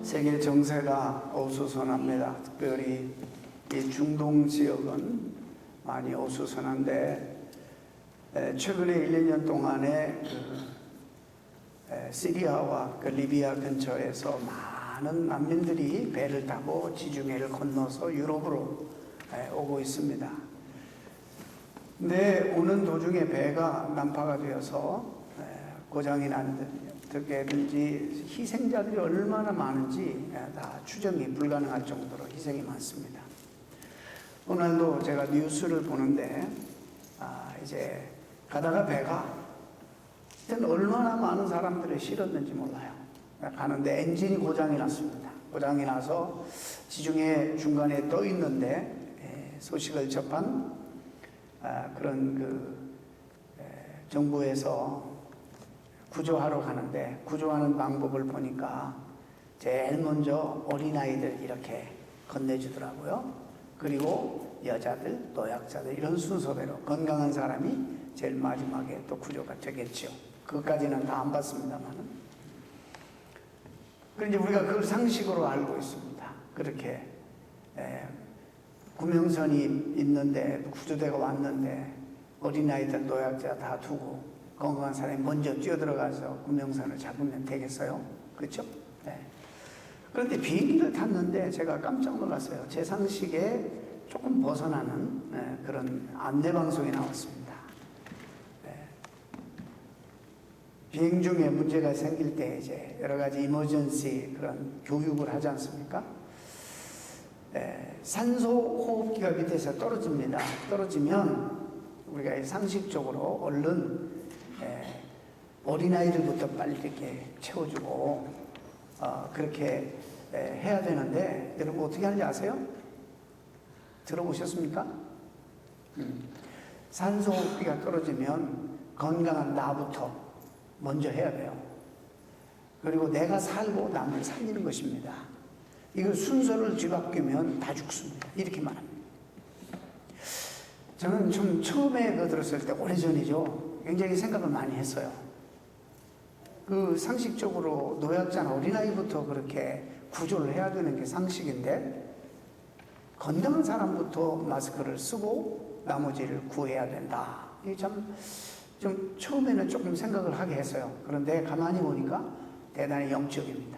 세계 정세가 어수선합니다. 특별히 이 중동 지역은 많이 어수선한데 최근에 1, 2년 동안에 시리아와 리비아 근처에서 많은 난민들이 배를 타고 지중해를 건너서 유럽으로 오고 있습니다. 근데 오는 도중에 배가 난파가 되어서 고장이 나든지 희생자들이 얼마나 많은지 다 추정이 불가능할 정도로 희생이 많습니다. 오늘도 제가 뉴스를 보는데 이제 가다가 배가 얼마나 많은 사람들을 실었는지 몰라요. 가는데 엔진이 고장이 났습니다. 고장이 나서 지중해 중간에 떠 있는데 소식을 접한 그런 정부에서 구조하러 가는데 구조하는 방법을 보니까 제일 먼저 어린아이들 이렇게 건네주더라고요. 그리고 여자들, 노약자들 이런 순서대로 건강한 사람이 제일 마지막에 또 구조가 되겠죠. 그것까지는 다 안 봤습니다만은. 그런데 우리가 그걸 상식으로 알고 있습니다. 그렇게 구명선이 있는데 구조대가 왔는데 어린아이들, 노약자 다 두고 건강한 사람이 먼저 뛰어들어가서 구명선을 잡으면 되겠어요? 그렇죠? 네. 그런데 비행기를 탔는데 제가 깜짝 놀랐어요. 제 상식에 조금 벗어나는 그런 안내방송이 나왔습니다. 비행 중에 문제가 생길 때 이제 여러 가지 이머전시 그런 교육을 하지 않습니까? 산소 호흡기가 밑에서 떨어집니다. 떨어지면 우리가 상식적으로 얼른 어린아이들부터 빨리 이렇게 채워주고 그렇게 해야 되는데 여러분 어떻게 하는지 아세요? 들어보셨습니까? 산소 호흡기가 떨어지면 건강한 나부터 먼저 해야 돼요. 그리고 내가 살고 남을 살리는 것입니다. 이거 순서를 뒤바뀌면 다 죽습니다. 이렇게 말합니다. 저는 좀 처음에 그거 들었을 때 오래전이죠. 굉장히 생각을 많이 했어요. 그 상식적으로 노약자나 어린아이부터 그렇게 구조를 해야 되는 게 상식인데 건강한 사람부터 마스크를 쓰고 나머지를 구해야 된다. 이게 참 좀 처음에는 조금 생각을 하게 했어요. 그런데 가만히 보니까 대단히 영적입니다.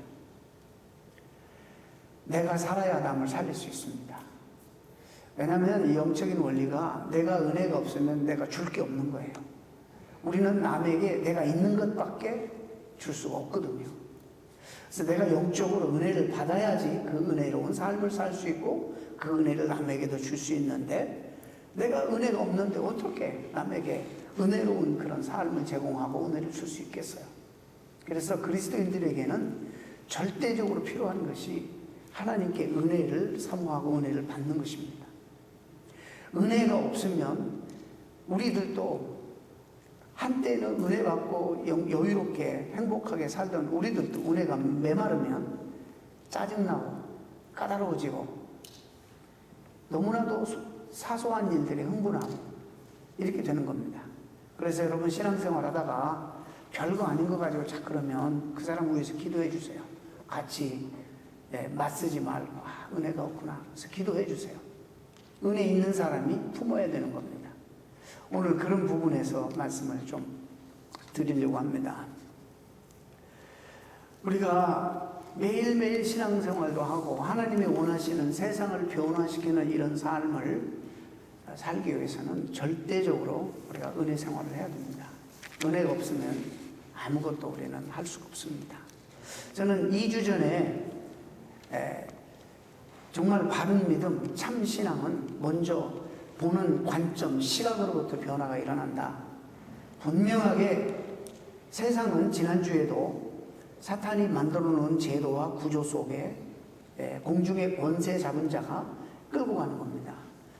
내가 살아야 남을 살릴 수 있습니다. 왜냐하면 이 영적인 원리가 내가 은혜가 없으면 내가 줄 게 없는 거예요. 우리는 남에게 내가 있는 것밖에 줄 수가 없거든요. 그래서 내가 영적으로 은혜를 받아야지 그 은혜로운 삶을 살 수 있고 그 은혜를 남에게도 줄 수 있는데 내가 은혜가 없는데 어떻게 남에게 은혜로운 그런 삶을 제공하고 은혜를 줄 수 있겠어요? 그래서 그리스도인들에게는 절대적으로 필요한 것이 하나님께 은혜를 사모하고 은혜를 받는 것입니다. 은혜가 없으면 우리들도 한때는 은혜 받고 여유롭게 행복하게 살던 우리들도 은혜가 메마르면 짜증나고 까다로워지고 너무나도 사소한 일들이 흥분하고 이렇게 되는 겁니다. 그래서 여러분 신앙생활 하다가 별거 아닌 거 가지고 자꾸 그러면 그 사람 위해서 기도해 주세요. 같이 맞서지 말고 은혜가 없구나. 그래서 기도해 주세요. 은혜 있는 사람이 품어야 되는 겁니다. 오늘 그런 부분에서 말씀을 좀 드리려고 합니다. 우리가 매일매일 신앙생활도 하고 하나님이 원하시는 세상을 변화시키는 이런 삶을 살기 위해서는 절대적으로 우리가 은혜 생활을 해야 됩니다. 은혜가 없으면 아무것도 우리는 할 수가 없습니다. 저는 2주 전에 정말 바른 믿음, 참 신앙은 먼저 보는 관점, 시각으로부터 변화가 일어난다. 분명하게 세상은 지난주에도 사탄이 만들어 놓은 제도와 구조 속에 공중의 권세 잡은 자가 끌고 가는 겁니다.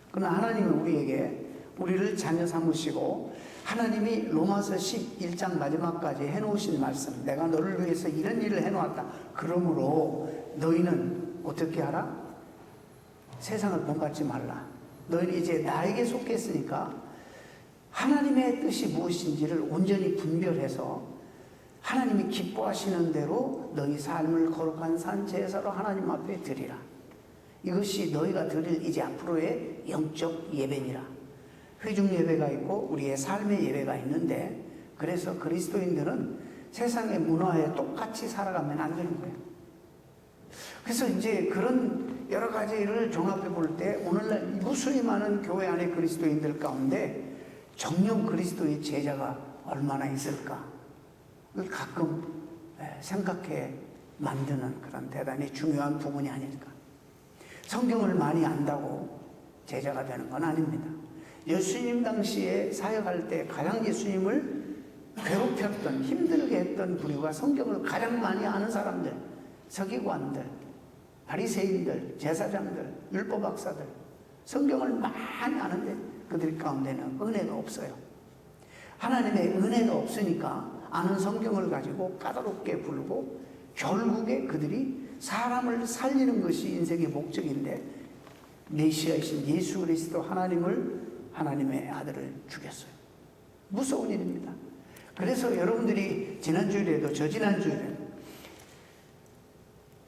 그러나 하나님은 우리를 자녀 삼으시고 하나님이 로마서 11장 마지막까지 해놓으신 말씀, 내가 너를 위해서 이런 일을 해놓았다. 그러므로 너희는 어떻게 하라? 세상을 본받지 말라. 너희는 이제 나에게 속했으니까 하나님의 뜻이 무엇인지를 온전히 분별해서 하나님이 기뻐하시는 대로 너희 삶을 거룩한 산 제사로 하나님 앞에 드리라. 이것이 너희가 드릴 이제 앞으로의 영적 예배니라. 회중 예배가 있고 우리의 삶의 예배가 있는데, 그래서 그리스도인들은 세상의 문화에 똑같이 살아가면 안 되는 거예요. 그래서 이제 그런 여러 가지를 종합해 볼 때 오늘날 무수히 많은 교회 안의 그리스도인들 가운데 정령 그리스도의 제자가 얼마나 있을까? 그걸 가끔 생각해 만드는 그런 대단히 중요한 부분이 아닐까. 성경을 많이 안다고 제자가 되는 건 아닙니다. 예수님 당시에 사역할 때 가장 예수님을 괴롭혔던, 힘들게 했던 부류가 성경을 가장 많이 아는 사람들, 서기관들, 바리새인들, 제사장들, 율법학사들, 성경을 많이 아는데 그들 가운데는 은혜가 없어요. 하나님의 은혜가 없으니까 아는 성경을 가지고 까다롭게 굴고 결국에 그들이 사람을 살리는 것이 인생의 목적인데 메시아이신 예수 그리스도 하나님의 아들을 죽였어요. 무서운 일입니다. 그래서 여러분들이 지난주일에도 저지난주일에도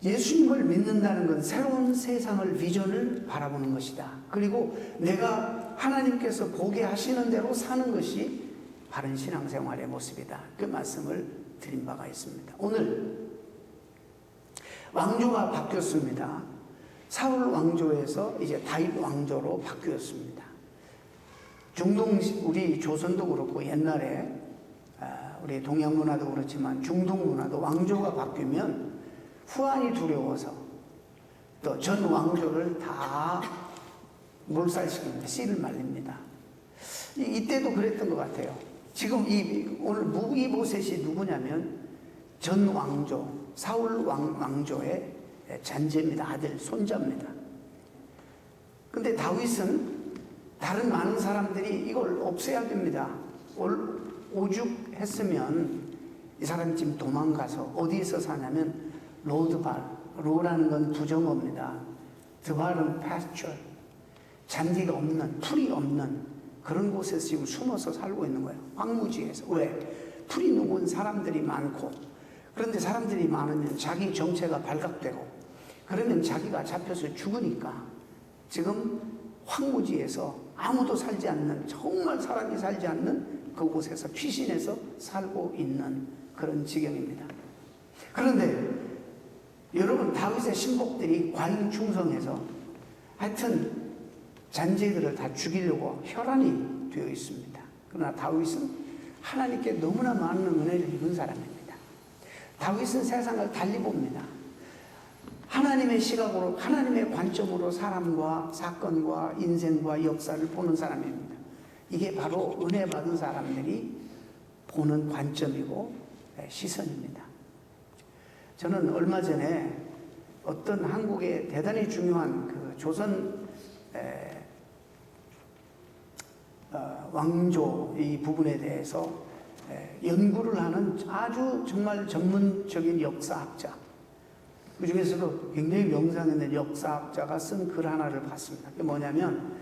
예수님을 믿는다는 건 새로운 세상을, 비전을 바라보는 것이다. 그리고 내가 하나님께서 보게 하시는 대로 사는 것이 바른 신앙생활의 모습이다. 그 말씀을 드린 바가 있습니다. 오늘 왕조가 바뀌었습니다. 사울 왕조에서 이제 다윗 왕조로 바뀌었습니다. 우리 조선도 그렇고 옛날에 우리 동양 문화도 그렇지만 중동 문화도 왕조가 바뀌면 후환이 두려워서 또 전 왕조를 다 몰살시킵니다. 씨를 말립니다. 이때도 그랬던 것 같아요. 지금 오늘 무기보셋이 누구냐면 전 왕조, 사울 왕조의 잔재입니다. 아들, 손자입니다. 근데 다윗은 다른 많은 사람들이 이걸 없애야 됩니다. 오죽했으면 이 사람이 지금 도망가서 어디에서 사냐면 로드발, 로라는 건 부정어입니다. 드발은 pasture, 잔디가 없는, 풀이 없는 그런 곳에서 지금 숨어서 살고 있는 거예요. 황무지에서. 왜? 풀이 누군 사람들이 많고, 그런데 사람들이 많으면 자기 정체가 발각되고, 그러면 자기가 잡혀서 죽으니까 지금 황무지에서 아무도 살지 않는, 정말 사람이 살지 않는 그곳에서 피신해서 살고 있는 그런 지경입니다. 그런데 여러분, 다윗의 신복들이 과잉 충성해서 하여튼 잔재들을 다 죽이려고 혈안이 되어 있습니다. 그러나 다윗은 하나님께 너무나 많은 은혜를 입은 사람입니다. 다윗은 세상을 달리 봅니다. 하나님의 시각으로, 하나님의 관점으로 사람과 사건과 인생과 역사를 보는 사람입니다. 이게 바로 은혜 받은 사람들이 보는 관점이고 시선입니다. 저는 얼마 전에 어떤 한국의 대단히 중요한 그 조선 왕조 이 부분에 대해서 연구를 하는 아주 정말 전문적인 역사학자, 그 중에서도 굉장히 명성 있는 역사학자가 쓴 글 하나를 봤습니다. 그게 뭐냐면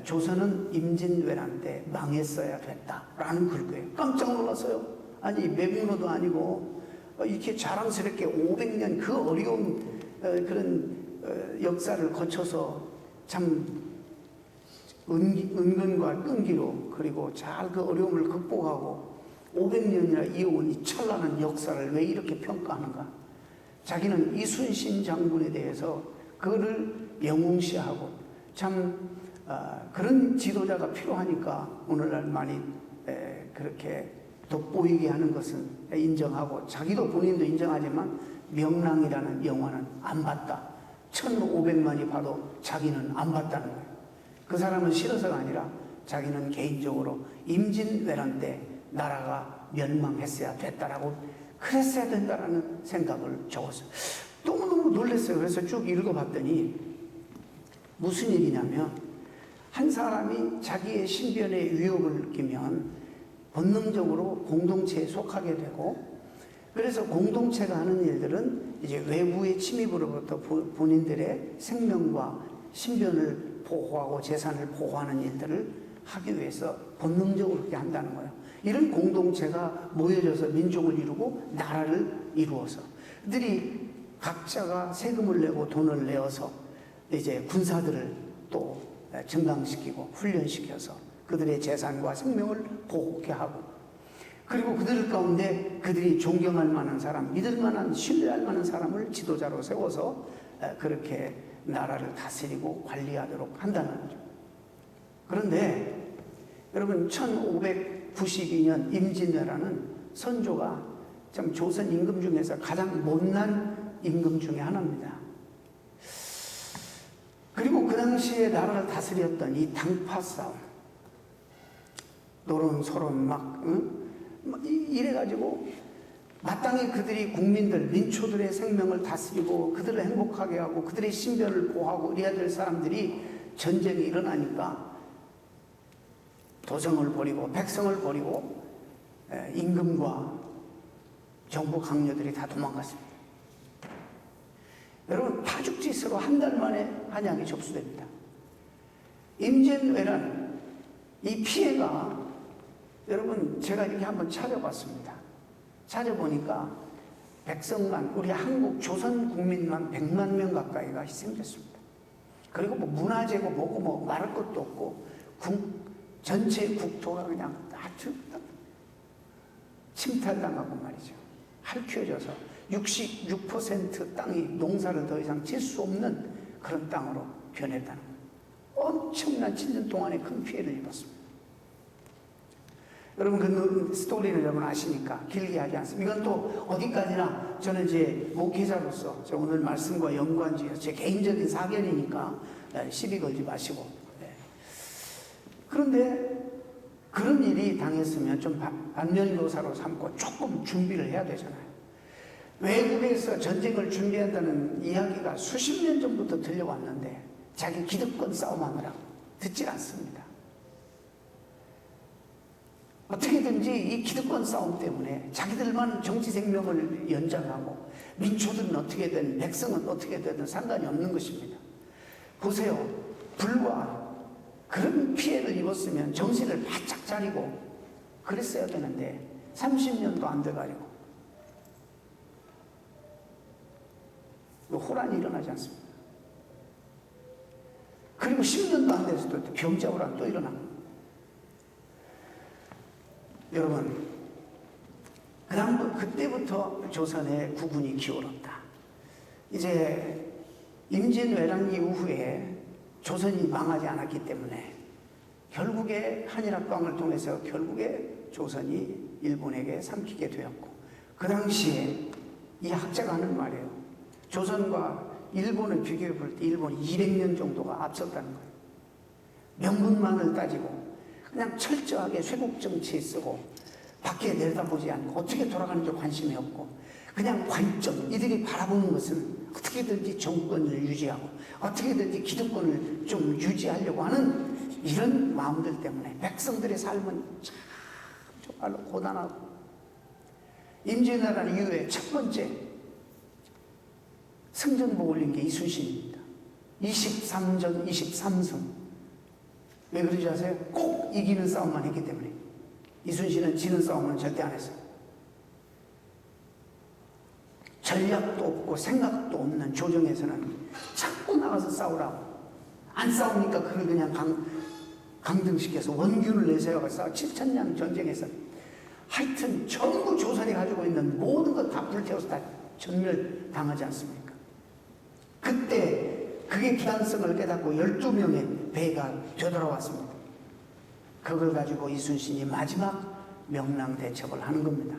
조선은 임진왜란 때 망했어야 됐다라는 글이에요. 깜짝 놀랐어요. 아니 매국노도 아니고 이렇게 자랑스럽게 500년 그 어려운 그런 역사를 거쳐서 참 은근과 끈기로, 그리고 잘 그 어려움을 극복하고 500년이나 이어온 이 찬란한 역사를 왜 이렇게 평가하는가? 자기는 이순신 장군에 대해서 그를 영웅시하고 참 그런 지도자가 필요하니까 오늘날 많이 그렇게 돋보이게 하는 것은 인정하고, 자기도 본인도 인정하지만 명랑이라는 영화는 안 봤다. 1500만이 봐도 자기는 안 봤다는 거예요. 그 사람은 싫어서가 아니라 자기는 개인적으로 임진왜란 때 나라가 멸망했어야 됐다라고, 그랬어야 된다라는 생각을 적었어요. 너무너무 놀랐어요. 그래서 쭉 읽어봤더니 무슨 일이냐면, 한 사람이 자기의 신변에 위협을 느끼면 본능적으로 공동체에 속하게 되고, 그래서 공동체가 하는 일들은 이제 외부의 침입으로부터 본인들의 생명과 신변을 보호하고 재산을 보호하는 일들을 하기 위해서 본능적으로 그렇게 한다는 거예요. 이런 공동체가 모여져서 민족을 이루고 나라를 이루어서 그들이 각자가 세금을 내고 돈을 내어서 이제 군사들을 또 증강시키고 훈련시켜서 그들의 재산과 생명을 보호하게 하고, 그리고 그들 가운데 그들이 존경할 만한 사람, 믿을 만한, 신뢰할 만한 사람을 지도자로 세워서 그렇게 나라를 다스리고 관리하도록 한다는 거죠. 그런데 여러분, 1592년 임진왜란은 선조가 참 조선 임금 중에서 가장 못난 임금 중에 하나입니다. 그리고 그 당시에 나라를 다스렸던 이 당파 싸움, 노론소론 이래가지고 마땅히 그들이 국민들, 민초들의 생명을 다스리고 그들을 행복하게 하고 그들의 신변을 보호하고 이래야 될 사람들이 전쟁이 일어나니까 도성을 버리고 백성을 버리고 임금과 정부 강요들이 다 도망갔습니다. 여러분, 파죽지세로 한 달 만에 한양이 접수됩니다. 임진왜란, 이 피해가, 여러분, 제가 이렇게 한번 찾아봤습니다. 찾아보니까 백성만, 우리 한국 조선 국민만 100만 명 가까이가 희생됐습니다. 그리고 뭐 문화재고 뭐고 뭐 말할 것도 없고 전체 국토가 그냥 아주 침탈당하고 말이죠. 핥혀져서 66% 땅이 농사를 더 이상 질 수 없는 그런 땅으로 변했다는 거예요. 엄청난 7년 동안의 큰 피해를 입었습니다. 여러분, 그 스토리를 여러분 아시니까 길게 하지 않습니다. 이건 또 어디까지나 저는 이제 목회자로서 저 오늘 말씀과 연관지어서 제 개인적인 사견이니까 시비 걸지 마시고. 그런데 그런 일이 당했으면 좀 반면교사로 삼고 조금 준비를 해야 되잖아요. 외국에서 전쟁을 준비한다는 이야기가 수십 년 전부터 들려왔는데 자기 기득권 싸움하느라고 듣질 않습니다. 어떻게든지 이 기득권 싸움 때문에 자기들만 정치 생명을 연장하고 민초들은 어떻게든 백성은 어떻게든 상관이 없는 것입니다. 보세요. 불과 그런 피해를 입었으면 정신을 바짝 차리고 그랬어야 되는데 30년도 안 돼가지고 호란이 일어나지 않습니다. 그리고 10년도 안 돼서도 병자호란 또 일어납니다. 여러분, 그때부터 조선의 국운이 기울었다. 이제 임진왜란 이후에 조선이 망하지 않았기 때문에 결국에 한일합방을 통해서 결국에 조선이 일본에게 삼키게 되었고, 그 당시에 이 학자가 하는 말이에요. 조선과 일본을 비교해 볼 때 일본이 200년 정도가 앞섰다는 거예요. 명분만을 따지고 그냥 철저하게 쇄국 정치에 쓰고 밖에 내려다보지 않고 어떻게 돌아가는지 관심이 없고 그냥 관점, 이들이 바라보는 것은 어떻게든지 정권을 유지하고 어떻게든지 기득권을 좀 유지하려고 하는 이런 마음들 때문에 백성들의 삶은 참 정말로 고단하고, 임진왜란 이후에 첫 번째 승전보 올린 게 이순신입니다. 23전 23승. 왜 그런지 아세요? 꼭 이기는 싸움만 했기 때문에. 이순신은 지는 싸움은 절대 안 했어요. 전략도 없고 생각도 없는 조정에서는 자꾸 나가서 싸우라고. 안 싸우니까 그걸 그냥 강등시켜서 원균을 내세워서 싸워. 7천년 전쟁에서 하여튼 전부 조선이 가지고 있는 모든 것 다 불태워서 다 전멸당하지 않습니까? 그때 그게 부당성을 깨닫고 12명의 배가 되돌아왔습니다. 그걸 가지고 이순신이 마지막 명랑대첩을 하는 겁니다.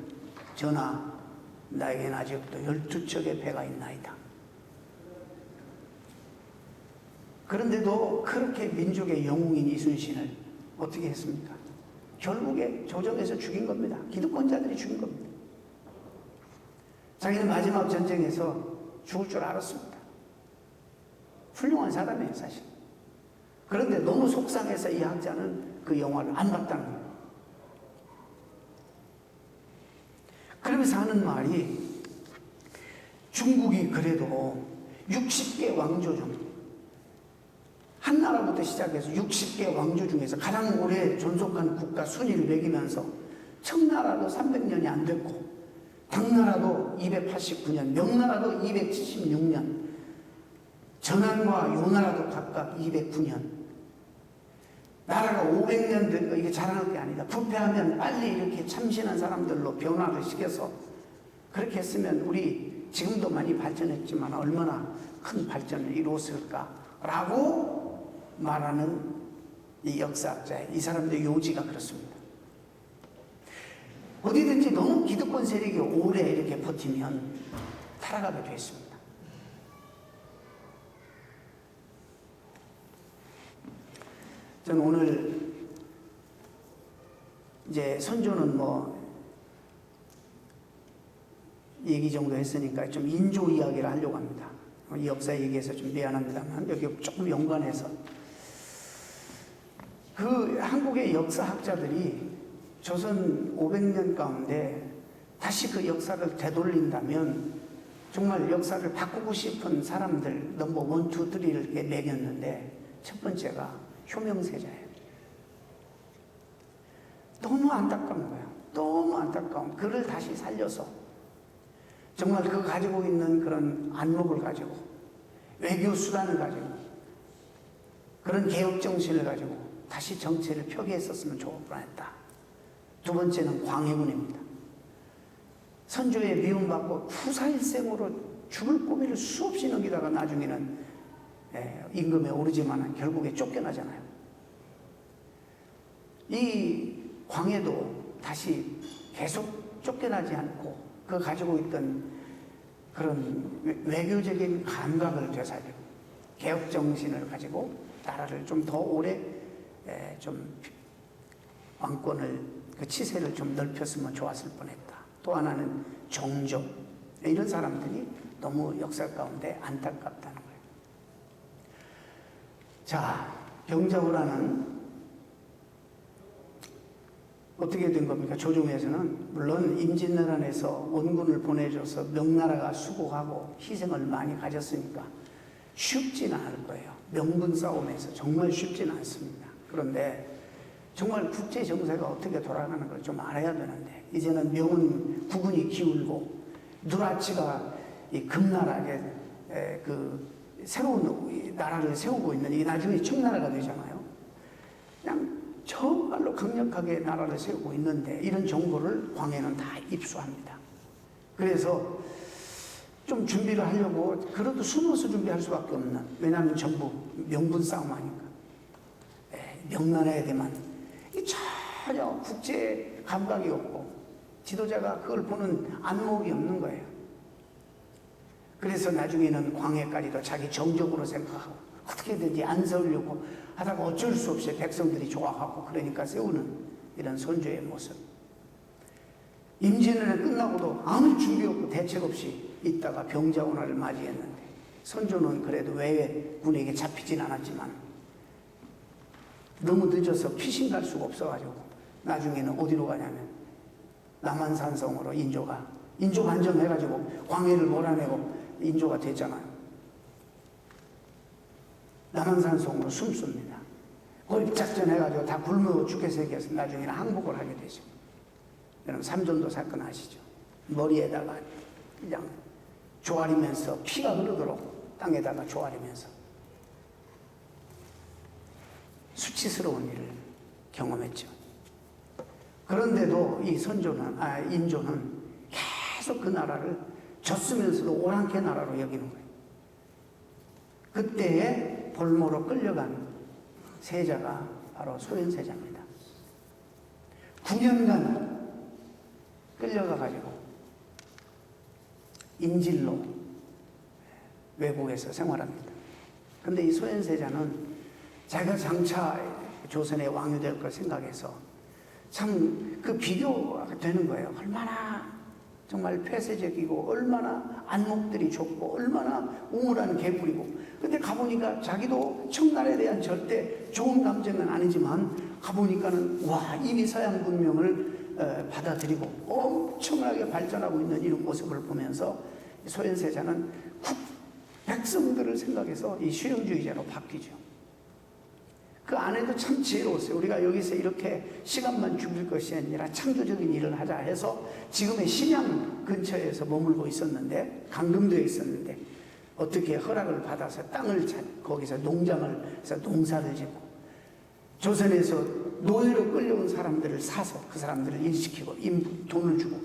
전하, 나에겐 아직도 12척의 배가 있나이다. 그런데도 그렇게 민족의 영웅인 이순신을 어떻게 했습니까? 결국에 조정에서 죽인 겁니다. 기득권자들이 죽인 겁니다. 자기는 마지막 전쟁에서 죽을 줄 알았습니다. 훌륭한 사람이에요, 사실. 그런데 너무 속상해서 이 학자는 그 영화를 안 봤다는 거예요. 그러면서 하는 말이, 중국이 그래도 60개 왕조 중 한 나라부터 시작해서 60개 왕조 중에서 가장 오래 존속한 국가 순위를 매기면서 청나라도 300년이 안 됐고, 당나라도 289년, 명나라도 276년, 전한과 요나라도 각각 209년. 나라가 500년 된 거 이게 자랑할 게 아니다. 부패하면 빨리 이렇게 참신한 사람들로 변화를 시켜서 그렇게 했으면 우리 지금도 많이 발전했지만 얼마나 큰 발전을 이루었을까라고 말하는 이 역사학자의 이 사람들의 요지가 그렇습니다. 어디든지 너무 기득권 세력이 오래 이렇게 버티면 타락하게 되어 있습니다. 저는 오늘 이제 선조는 뭐 얘기 정도 했으니까 좀 인조 이야기를 하려고 합니다. 이 역사 얘기해서 좀 미안합니다만 여기 조금 연관해서 그 한국의 역사학자들이 조선 500년 가운데 다시 그 역사를 되돌린다면 정말 역사를 바꾸고 싶은 사람들 넘버 1, 2, 3를 이렇게 매겼는데 첫 번째가 효명세자예요. 너무 안타까운 거예요. 너무 안타까운 그를 다시 살려서 정말 그 가지고 있는 그런 안목을 가지고 외교 수단을 가지고 그런 개혁 정신을 가지고 다시 정치를 표기했었으면 좋을 뻔했다. 두 번째는 광해군입니다. 선조에 미움받고 후사일생으로 죽을 고비를 수없이 넘기다가 나중에는 임금에 오르지만 결국에 쫓겨나잖아요. 이 광해도 다시 계속 쫓겨나지 않고 그 가지고 있던 그런 외교적인 감각을 되살리고 개혁 정신을 가지고 나라를 좀 더 오래 좀 왕권을 그 치세를 좀 넓혔으면 좋았을 뻔했다. 또 하나는 정조 이런 사람들이 너무 역사 가운데 안타깝다는 거예요. 자, 병자호란은 어떻게 된 겁니까? 조정에서는 물론 임진왜란에서 원군을 보내줘서 명나라가 수고하고 희생을 많이 가졌으니까 쉽지는 않을 거예요. 명분 싸움에서 정말 쉽지는 않습니다. 그런데 정말 국제 정세가 어떻게 돌아가는 걸 좀 알아야 되는데 이제는 명은 국군이 기울고 누라치가 이 금나라에 그 새로운 나라를 세우고 있는 이 나중에 청나라가 되잖아요. 그냥 정말로 강력하게 나라를 세우고 있는데 이런 정보를 광해는 다 입수합니다. 그래서 좀 준비를 하려고 그래도 숨어서 준비할 수밖에 없는, 왜냐하면 전부 명분 싸움 하니까 명나라에 대만 전혀 국제 감각이 없고 지도자가 그걸 보는 안목이 없는 거예요. 그래서 나중에는 광해까지도 자기 정적으로 생각하고 어떻게든지 안 세우려고 하다가 어쩔 수 없이 백성들이 좋아하고 그러니까 세우는 이런 선조의 모습. 임진왜란 끝나고도 아무 준비 없고 대책 없이 있다가 병자호란을 맞이했는데 선조는 그래도 외군에게 잡히진 않았지만 너무 늦어서 피신 갈 수가 없어가지고 나중에는 어디로 가냐면 남한산성으로 인조 반정해가지고 광해를 몰아내고 인조가 됐잖아요. 남한산성으로 숨습니다. 고립작전 해가지고 다 굶어 죽게 새겨서 나중에는 항복을 하게 되죠. 여러분 삼전도 사건 아시죠? 머리에다가 그냥 조아리면서 피가 흐르도록 땅에다가 조아리면서 수치스러운 일을 경험했죠. 그런데도 이 인조는 계속 그 나라를 졌으면서도 오랑캐 나라로 여기는 거예요. 그때에 볼모로 끌려간 세자가 바로 소현세자입니다. 9년간 끌려가가지고 인질로 외국에서 생활합니다. 그런데 이 소현세자는 자기가 장차 조선의 왕이 될 걸 생각해서 참 그 비교가 되는 거예요. 얼마나 정말 폐쇄적이고 얼마나 안목들이 좁고 얼마나 우물한 개구리고, 근데 가보니까 자기도 청나라에 대한 절대 좋은 감정은 아니지만 가보니까는 와, 이미 서양 문명을 받아들이고 엄청나게 발전하고 있는 이런 모습을 보면서 소현세자는 백성들을 생각해서 이 실용주의자로 바뀌죠. 그 아내도 참 지혜로웠어요. 우리가 여기서 이렇게 시간만 죽일 것이 아니라 창조적인 일을 하자 해서 지금의 심양 근처에서 머물고 있었는데, 강금도에 있었는데, 어떻게 허락을 받아서 땅을 거기서 농장을 해서 농사를 짓고, 조선에서 노예로 끌려온 사람들을 사서 그 사람들을 일시키고 돈을 주고,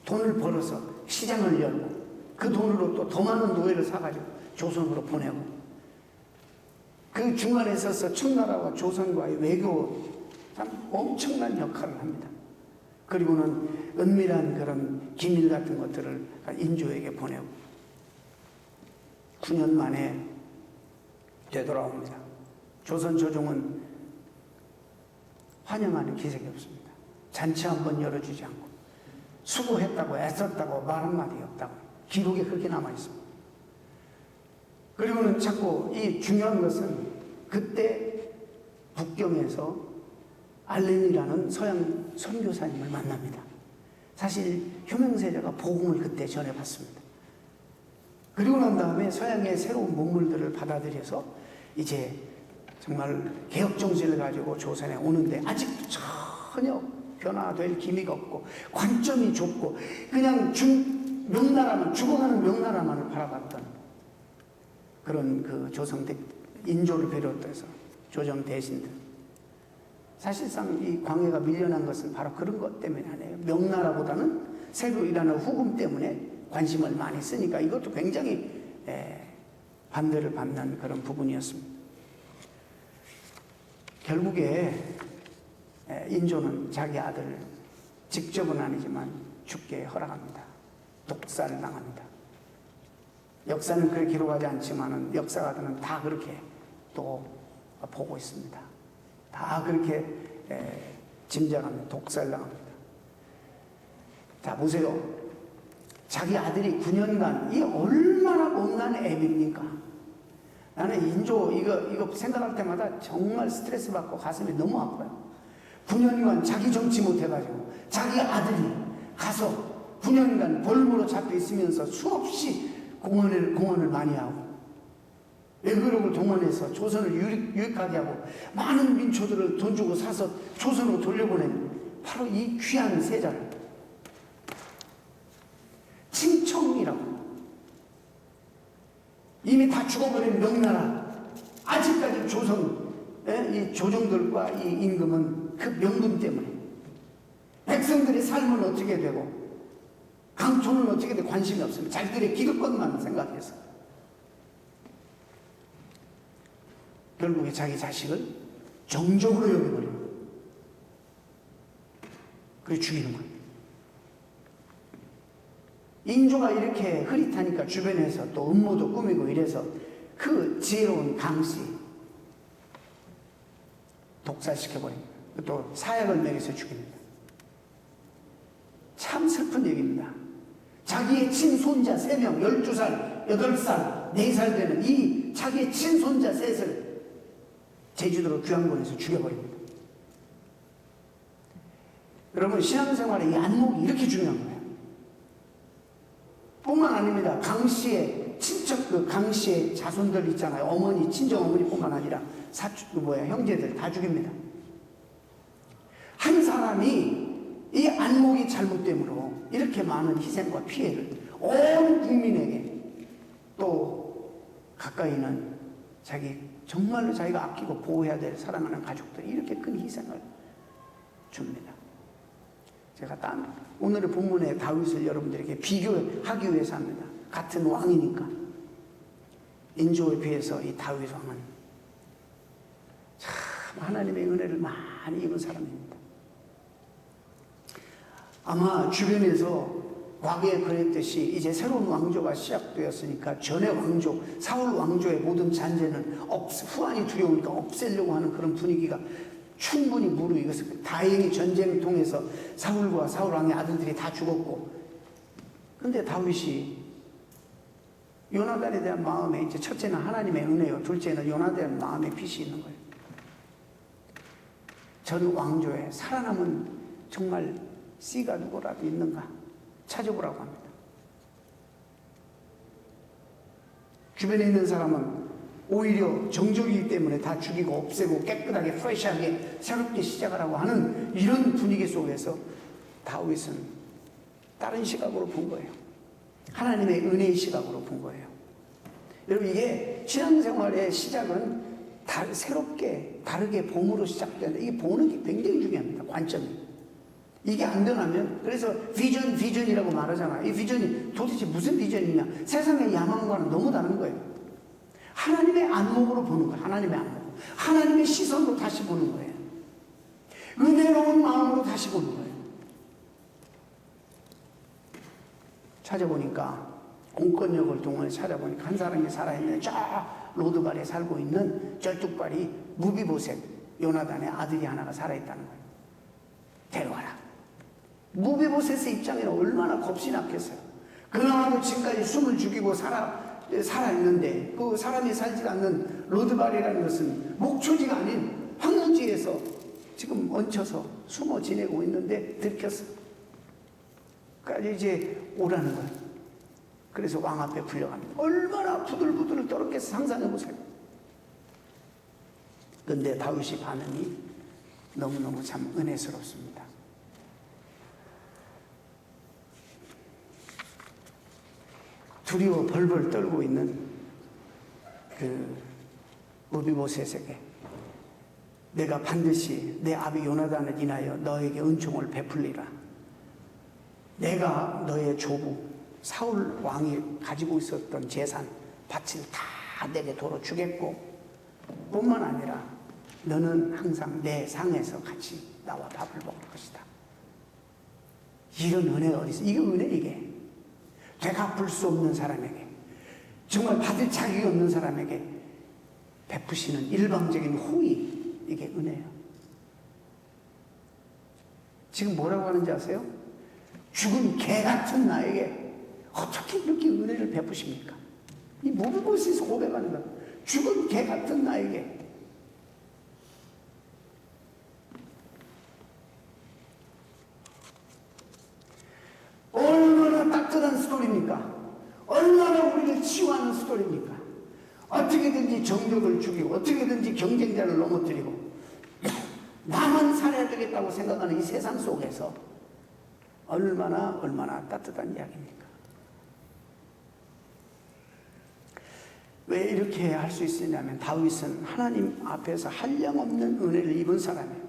돈을 벌어서 시장을 열고, 그 돈으로 또 더 많은 노예를 사가지고 조선으로 보내고, 그 중간에 있어서 청나라와 조선과의 외교 참 엄청난 역할을 합니다. 그리고는 은밀한 그런 기밀 같은 것들을 인조에게 보내고 9년 만에 되돌아옵니다. 조선 조정은 환영하는 기색이 없습니다. 잔치 한번 열어주지 않고 수고했다고 애썼다고 말 한마디 없다고 기록에 그렇게 남아있습니다. 그리고는 자꾸 이 중요한 것은 그때 북경에서 알렌이라는 서양 선교사님을 만납니다. 사실 효명세자가 복음을 그때 전해봤습니다. 그리고 난 다음에 서양의 새로운 문물들을 받아들여서 이제 정말 개혁 정신을 가지고 조선에 오는데 아직도 전혀 변화될 기미가 없고 관점이 좁고 그냥 명나라만 죽어가는 명나라만을 바라봤던 그런 그 인조를 비롯해서 조정 대신들. 사실상 이 광해가 밀려난 것은 바로 그런 것 때문에 아니에요. 명나라보다는 새로 일하는 후금 때문에 관심을 많이 쓰니까 이것도 굉장히 반대를 받는 그런 부분이었습니다. 결국에 인조는 자기 아들을 직접은 아니지만 죽게 허락합니다. 독살을 당합니다. 역사는 그렇게 기록하지 않지만은 역사가들은 다 그렇게 또 보고 있습니다. 다 그렇게 짐작합니다. 독살당합니다. 자, 보세요. 자기 아들이 9년간 이 얼마나 못난 애입니까? 나는 인조 이거 생각할 때마다 정말 스트레스 받고 가슴이 너무 아파요. 9년간 자기 정치 못해가지고 자기 아들이 가서 9년간 벌무로 잡혀 있으면서 수없이 공헌을 많이 하고 외교력을 동원해서 조선을 유익하게 하고 많은 민초들을 돈 주고 사서 조선으로 돌려보낸 바로 이 귀한 세자를 칭청이라고 이미 다 죽어버린 명나라 아직까지 조선 이 조정들과 이 임금은 그 명분 때문에 백성들의 삶은 어떻게 되고 강촌은 어떻게 돼 관심이 없습니다. 자기들의 기득권만 생각해서 결국에 자기 자식을 정적으로 여겨버립니다. 그래 죽이는 거예요. 인조가 이렇게 흐릿하니까 주변에서 또 음모도 꾸미고 이래서 그 지혜로운 강씨 독살시켜버립니다. 또 사약을 먹여서 죽입니다. 참 슬픈 얘기입니다. 자기의 친손자 3명, 12살, 8살, 4살 되는 이 자기의 친손자 3을 제주도로 귀양군에서 죽여버립니다. 여러분, 신앙생활에 이 안목이 이렇게 중요한 거예요. 뿐만 아닙니다. 강씨의 친척, 그 강씨의 자손들 있잖아요. 어머니, 친정어머니뿐만 아니라 형제들 다 죽입니다. 한 사람이 이 안목이 잘못됨으로 이렇게 많은 희생과 피해를 온 국민에게 또 가까이는 정말로 자기가 아끼고 보호해야 될 사랑하는 가족들이 이렇게 큰 희생을 줍니다. 제가 오늘의 본문의 다윗을 여러분들에게 비교하기 위해서 합니다. 같은 왕이니까. 인조에 비해서 이 다윗 왕은 참 하나님의 은혜를 많이 입은 사람입니다. 아마 주변에서 과거에 그랬듯이 이제 새로운 왕조가 시작되었으니까 전의 왕조, 사울 왕조의 모든 잔재는 후환이 두려우니까 없애려고 하는 그런 분위기가 충분히 무르익었습니다. 다행히 전쟁을 통해서 사울과 사울 왕의 아들들이 다 죽었고, 근데 다윗이 요나단에 대한 마음에 이제 첫째는 하나님의 은혜요, 둘째는 요나단에 대한 마음에 빛이 있는 거예요. 전 왕조에 살아남은 정말 씨가 누구라도 있는가 찾아보라고 합니다. 주변에 있는 사람은 오히려 정적이기 때문에 다 죽이고 없애고 깨끗하게 프레시하게 새롭게 시작하라고 하는 이런 분위기 속에서 다윗은 다른 시각으로 본 거예요. 하나님의 은혜의 시각으로 본 거예요. 여러분, 이게 신앙생활의 시작은 새롭게 다르게 봄으로 시작되는데, 이게 보는 게 굉장히 중요합니다. 관점이. 이게 안 변하면, 그래서 비전이라고 말하잖아. 이 비전이 도대체 무슨 비전이냐? 세상의 야망과는 너무 다른 거예요. 하나님의 안목으로 보는 거예요. 하나님의 안목. 하나님의 시선으로 다시 보는 거예요. 은혜로운 마음으로 다시 보는 거예요. 찾아보니까, 공권력을 동원해 찾아보니까 한 사람이 살아있는 저 로드발에 살고 있는 쩔뚝발이 무비보셋, 요나단의 아들이 하나가 살아있다는 거예요. 데려와라. 무비보셋의 입장에는 얼마나 겁이 났겠어요. 그나마도 지금까지 숨을 죽이고 살아있는데, 그 사람이 살지 않는 로드발이라는 것은 목초지가 아닌 황무지에서 지금 얹혀서 숨어 지내고 있는데 들켰어. 그러니까 이제 오라는 거예요. 그래서 왕 앞에 불려갑니다. 얼마나 부들부들 떨었겠어. 상상해보세요. 그런데 다윗이 반응이 너무너무 참 은혜스럽습니다. 두려워 벌벌 떨고 있는 그 무비보셋에게 내가 반드시 내 아비 요나단을 인하여 너에게 은총을 베풀리라. 내가 너의 조부 사울 왕이 가지고 있었던 재산 밭을 다 내게 도로 주겠고, 뿐만 아니라 너는 항상 내 상에서 같이 나와 밥을 먹을 것이다. 이런 은혜가 어디 있어? 이게 은혜. 이게 되갚을 수 없는 사람에게, 정말 받을 자격이 없는 사람에게 베푸시는 일방적인 호의, 이게 은혜예요. 지금 뭐라고 하는지 아세요? 죽은 개 같은 나에게 어떻게 이렇게 은혜를 베푸십니까? 이 무비보셋에서 고백하는 거야. 죽은 개 같은 나에게. 얼마나 따뜻한 스토리입니까? 얼마나 우리를 치유하는 스토리입니까? 어떻게든지 정적을 죽이고 어떻게든지 경쟁자를 넘어뜨리고 나만 살아야 되겠다고 생각하는 이 세상 속에서 얼마나 따뜻한 이야기입니까? 왜 이렇게 할 수 있었냐면 다윗은 하나님 앞에서 한량없는 은혜를 입은 사람이에요.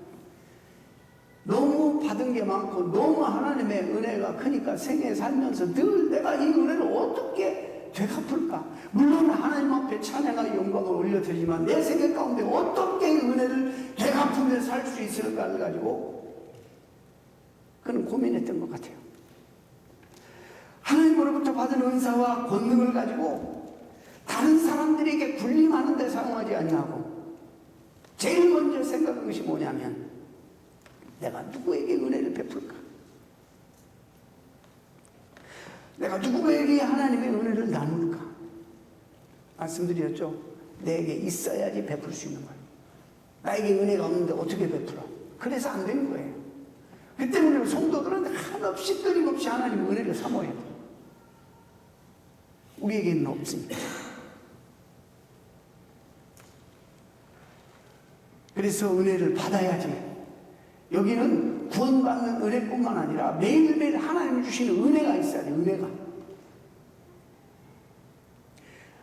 너무 받은 게 많고 너무 하나님의 은혜가 크니까 생애 살면서 늘 내가 이 은혜를 어떻게 되갚을까? 물론 하나님 앞에 찬양과 영광을 올려드리지만 내 생애 가운데 어떻게 은혜를 되갚으며 살 수 있을까를 가지고 그는 고민했던 것 같아요. 하나님으로부터 받은 은사와 권능을 가지고 다른 사람들에게 군림하는 데 사용하지 아니하고 제일 먼저 생각한 것이 뭐냐면 내가 누구에게 은혜를 베풀까? 내가 누구에게 하나님의 은혜를 나눌까? 말씀드렸죠? 내게 있어야지 베풀 수 있는 거예요. 나에게 은혜가 없는데 어떻게 베풀어? 그래서 안 되는 거예요. 그 때문에 성도들은 한없이 끊임없이 하나님의 은혜를 사모해요. 우리에게는 없습니다. 그래서 은혜를 받아야지. 여기는 구원받는 은혜뿐만 아니라 매일매일 하나님이 주시는 은혜가 있어야 돼. 은혜가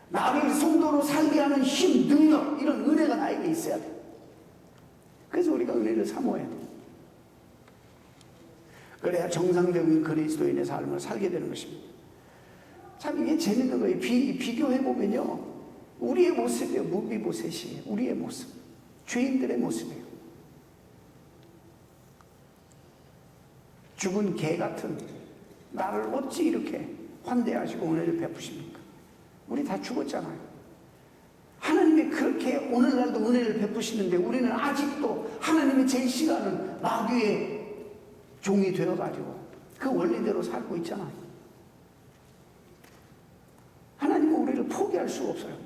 나를 성도로 살게 하는 힘, 능력, 이런 은혜가 나에게 있어야 돼. 그래서 우리가 은혜를 사모해야 돼. 그래야 정상적인 그리스도인의 삶을 살게 되는 것입니다. 참 이게 재밌는 거예요. 비교해보면요, 우리의 모습이에요. 무비보셋이 우리의 모습, 죄인들의 모습이에요. 죽은 개 같은 나를 어찌 이렇게 환대하시고 은혜를 베푸십니까? 우리 다 죽었잖아요. 하나님이 그렇게 오늘날도 은혜를 베푸시는데 우리는 아직도 하나님이 제시하는 마귀의 종이 되어가지고 그 원리대로 살고 있잖아요. 하나님은 우리를 포기할 수가 없어요.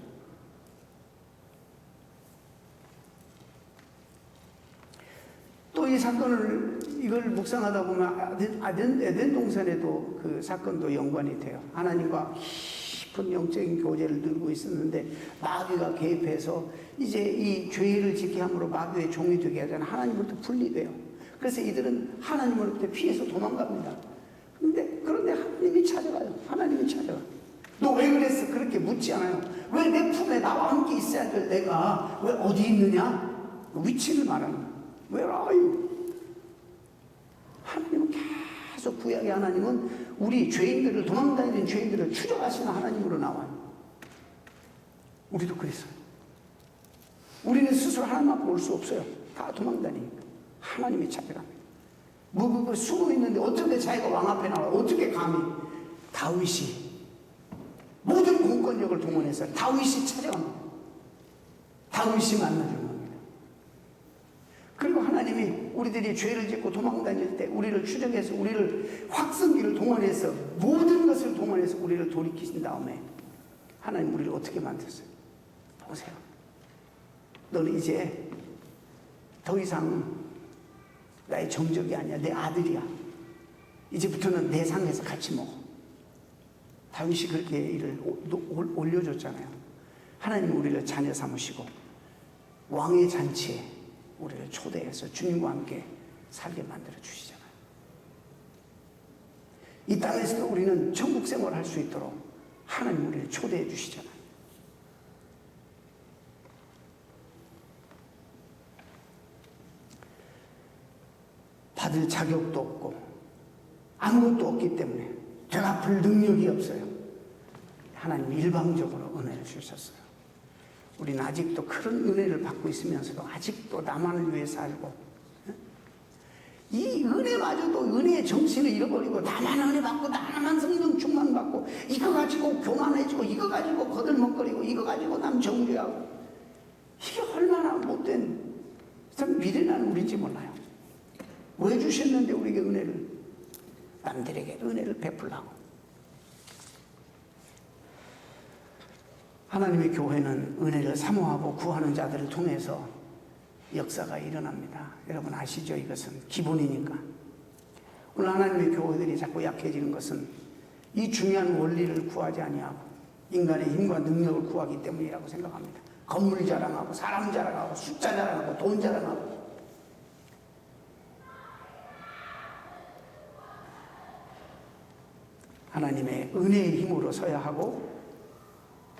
또 이 사건을 이걸 묵상하다 보면 에덴 동산에도 그 사건도 연관이 돼요. 하나님과 깊은 영적인 교제를 누리고 있었는데 마귀가 개입해서 이제 이 죄를 짓게 함으로 마귀의 종이 되게 하잖아. 하나님으로부터 분리돼요. 그래서 이들은 하나님으로부터 피해서 도망갑니다. 그런데 하나님이 찾아가요. 하나님이 찾아가. 너 왜 그랬어? 그렇게 묻지 않아요. 왜 내 품에 나와 함께 있어야 될 내가 왜 어디 있느냐? 위치를 말하는 거야. Where are you? 하나님은 계속 구약의 하나님은 우리 죄인들을 도망다니는 죄인들을 추적하시는 하나님으로 나와요. 우리도 그랬어요. 우리는 스스로 하나님 앞에 올 수 없어요. 다 도망다니니까 하나님이 찾아갑니다. 뭐 숨어 있는데 어떻게 자기가 왕 앞에 나와요? 어떻게 감히? 다윗이 모든 공권력을 동원해서 다윗이 찾아갑니다. 다윗이 만나주는 겁니다. 그리고 하나님이 우리들이 죄를 짓고 도망다닐 때 우리를 추적해서 우리를 확성기를 동원해서 모든 것을 동원해서 우리를 돌이키신 다음에 하나님 우리를 어떻게 만드셨어요? 보세요. 너는 이제 더 이상 나의 정적이 아니야. 내 아들이야. 이제부터는 내 상에서 같이 먹어. 다윗이 그렇게 일을 올려줬잖아요. 하나님 우리를 자녀 삼으시고 왕의 잔치에 우리를 초대해서 주님과 함께 살게 만들어 주시잖아요. 이 땅에서도 우리는 천국 생활을 할 수 있도록 하나님 우리를 초대해 주시잖아요. 받을 자격도 없고 아무것도 없기 때문에 되갚을 능력이 없어요. 하나님 일방적으로 은혜를 주셨어요. 우리는 아직도 그런 은혜를 받고 있으면서도 아직도 나만을 위해 살고 이 은혜마저도 은혜의 정신을 잃어버리고 나만 은혜 받고 나만 성령 충만 받고 이거 가지고 교만해지고 이거 가지고 거들먹거리고 이거 가지고 남 정죄하고 이게 얼마나 못된 참 미련한 우리인지 몰라요. 왜 주셨는데 우리에게 은혜를 남들에게 은혜를 베풀라고. 하나님의 교회는 은혜를 사모하고 구하는 자들을 통해서 역사가 일어납니다. 여러분 아시죠? 이것은 기본이니까. 오늘 하나님의 교회들이 자꾸 약해지는 것은 이 중요한 원리를 구하지 아니하고 인간의 힘과 능력을 구하기 때문이라고 생각합니다. 건물 자랑하고 사람 자랑하고 숫자 자랑하고 돈 자랑하고 하나님의 은혜의 힘으로 서야 하고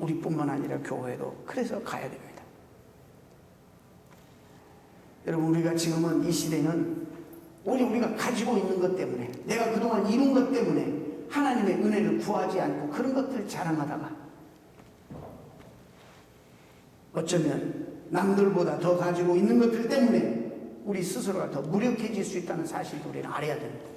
우리뿐만 아니라 교회도 그래서 가야 됩니다. 여러분 우리가 지금은 이 시대는 오직 우리가 가지고 있는 것 때문에 내가 그동안 이룬 것 때문에 하나님의 은혜를 구하지 않고 그런 것들을 자랑하다가 어쩌면 남들보다 더 가지고 있는 것들 때문에 우리 스스로가 더 무력해질 수 있다는 사실도 우리는 알아야 됩니다.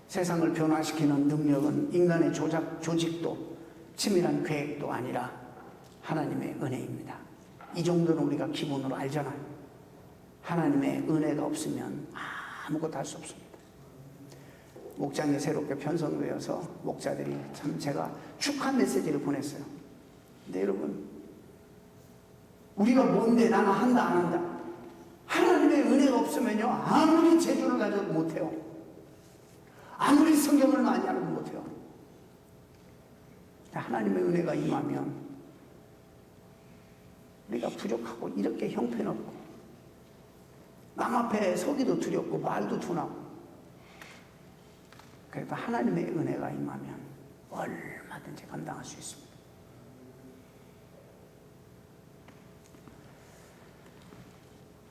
세상을 변화시키는 능력은 인간의 조직도 치밀한 계획도 아니라 하나님의 은혜입니다. 이 정도는 우리가 기본으로 알잖아요. 하나님의 은혜가 없으면 아무것도 할 수 없습니다. 목장이 새롭게 편성되어서 목자들이 참 제가 축하 메시지를 보냈어요. 근데 여러분 우리가 뭔데 나는 한다 안 한다. 하나님의 은혜가 없으면요 아무리 재주를 가져도 못해요. 아무리 성경을 많이 알아도 못해요. 하나님의 은혜가 임하면 우리가 부족하고 이렇게 형편없고 남 앞에 서기도 두렵고 말도 둔하고 그래도 하나님의 은혜가 임하면 얼마든지 감당할 수 있습니다.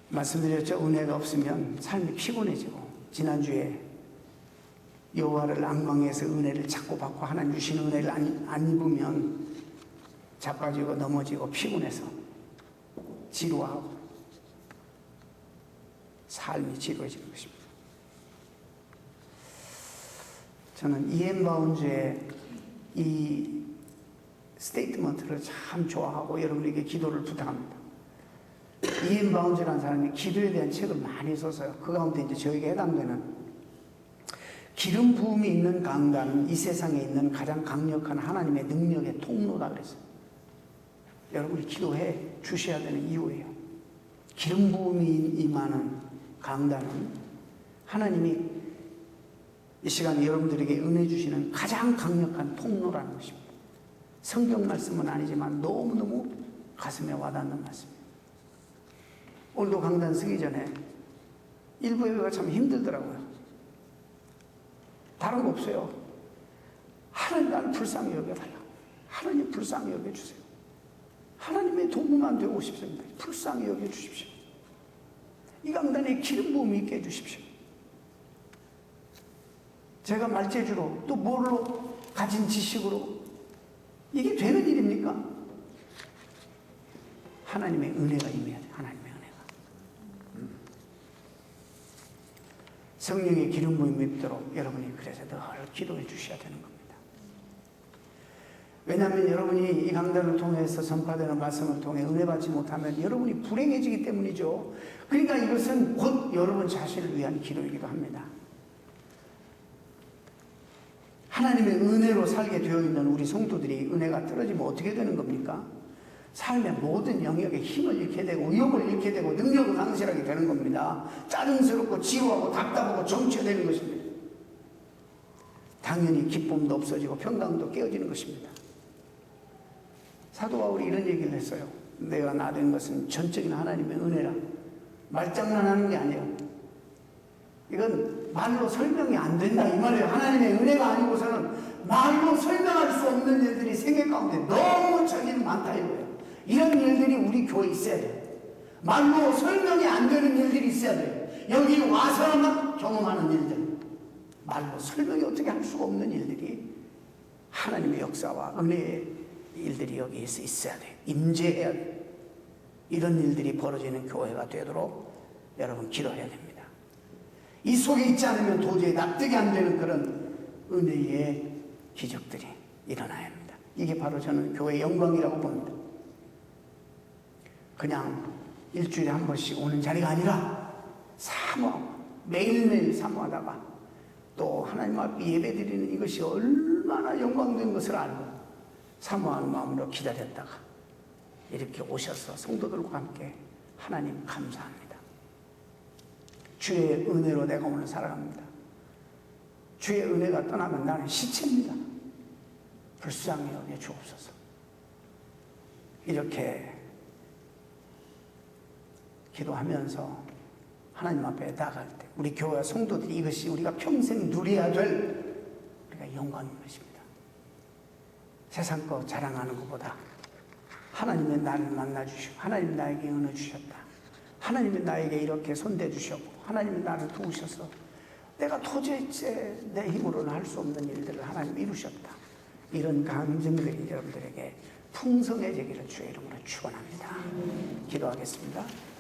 말씀드렸죠. 은혜가 없으면 삶이 피곤해지고 지난주에 여호와를 앙망해서 은혜를 찾고 받고 하나님 주시는 은혜를 안 입으면 자빠지고 넘어지고 피곤해서 지루하고 삶이 지루해지는 것입니다. 저는 이엔 바운즈의 이 스테이트먼트를 참 좋아하고 여러분에게 기도를 부탁합니다. 이엔 바운즈라는 사람이 기도에 대한 책을 많이 썼어요. 그 가운데 이제 저에게 해당되는 기름 부음이 있는 강단은 이 세상에 있는 가장 강력한 하나님의 능력의 통로다 그랬어요. 여러분이 기도해 주셔야 되는 이유예요. 기름 부음이 임하는 강단은 하나님이 이 시간 여러분들에게 은혜 주시는 가장 강력한 통로라는 것입니다. 성경 말씀은 아니지만 너무너무 가슴에 와닿는 말씀입니다. 오늘도 강단 서기 전에 일부 예배가 참 힘들더라고요. 다른 거 없어요. 하나님 나를 불쌍히 여겨달라. 하나님 불쌍히 여겨주세요. 하나님의 도구만 되고 싶습니다. 불쌍히 여겨주십시오. 이 강단에 기름 부음이 있게 해주십시오. 제가 말재주로 또 뭘로 가진 지식으로 이게 되는 일입니까? 하나님의 은혜가 임해야 돼요. 하나님의 은혜가. 성령의 기름 부음이 있도록 여러분이 그래서 늘 기도해 주셔야 되는 겁니다. 왜냐하면 여러분이 이 강단을 통해서 전파되는 말씀을 통해 은혜 받지 못하면 여러분이 불행해지기 때문이죠. 그러니까 이것은 곧 여러분 자신을 위한 기도이기도 합니다. 하나님의 은혜로 살게 되어 있는 우리 성도들이 은혜가 떨어지면 어떻게 되는 겁니까? 삶의 모든 영역에 힘을 잃게 되고 의욕을 잃게 되고 능력을 상실하게 되는 겁니다. 짜증스럽고 지루하고 답답하고 정체되는 것입니다. 당연히 기쁨도 없어지고 평강도 깨어지는 것입니다. 사도 바울이 이런 얘기를 했어요. 내가 나된 것은 전적인 하나님의 은혜라. 말장난하는 게 아니에요. 이건 말로 설명이 안 된다 이 말이에요. 하나님의 은혜가 아니고서는 말로 설명할 수 없는 일들이 세계 가운데 너무 저기는 많다 이거예요. 이런 일들이 우리 교회에 있어야 돼요. 말로 설명이 안 되는 일들이 있어야 돼요. 여기 와서만 경험하는 일들, 말로 설명이 어떻게 할 수가 없는 일들이 하나님의 역사와 은혜의 일들이 여기에서 있어야 돼요. 임재해야 돼요. 이런 일들이 벌어지는 교회가 되도록 여러분 기도해야 됩니다. 이 속에 있지 않으면 도저히 납득이 안 되는 그런 은혜의 기적들이 일어나야 합니다. 이게 바로 저는 교회의 영광이라고 봅니다. 그냥 일주일에 한 번씩 오는 자리가 아니라 사모하고 매일매일 사모하다가 또 하나님 앞에 예배드리는 이것이 얼마나 영광된 것을 알고 사모하는 마음으로 기다렸다가 이렇게 오셔서 성도들과 함께 하나님 감사합니다. 주의 은혜로 내가 오늘 살아갑니다. 주의 은혜가 떠나면 나는 시체입니다. 불쌍히 여겨 주옵소서. 이렇게 기도하면서 하나님 앞에 나갈 때 우리 교회 성도들이 이것이 우리가 평생 누려야 될 우리가 영광인 것입니다. 세상 거 자랑하는 것보다 하나님의 나를 만나주시고 하나님이 나에게 은혜 주셨다. 하나님이 나에게 이렇게 손대 주셨고 하나님이 나를 도우셔서 내가 도대체 내 힘으로는 할 수 없는 일들을 하나님이 이루셨다. 이런 감정들이 여러분들에게 풍성해지기를 주의 이름으로 축원합니다. 기도하겠습니다.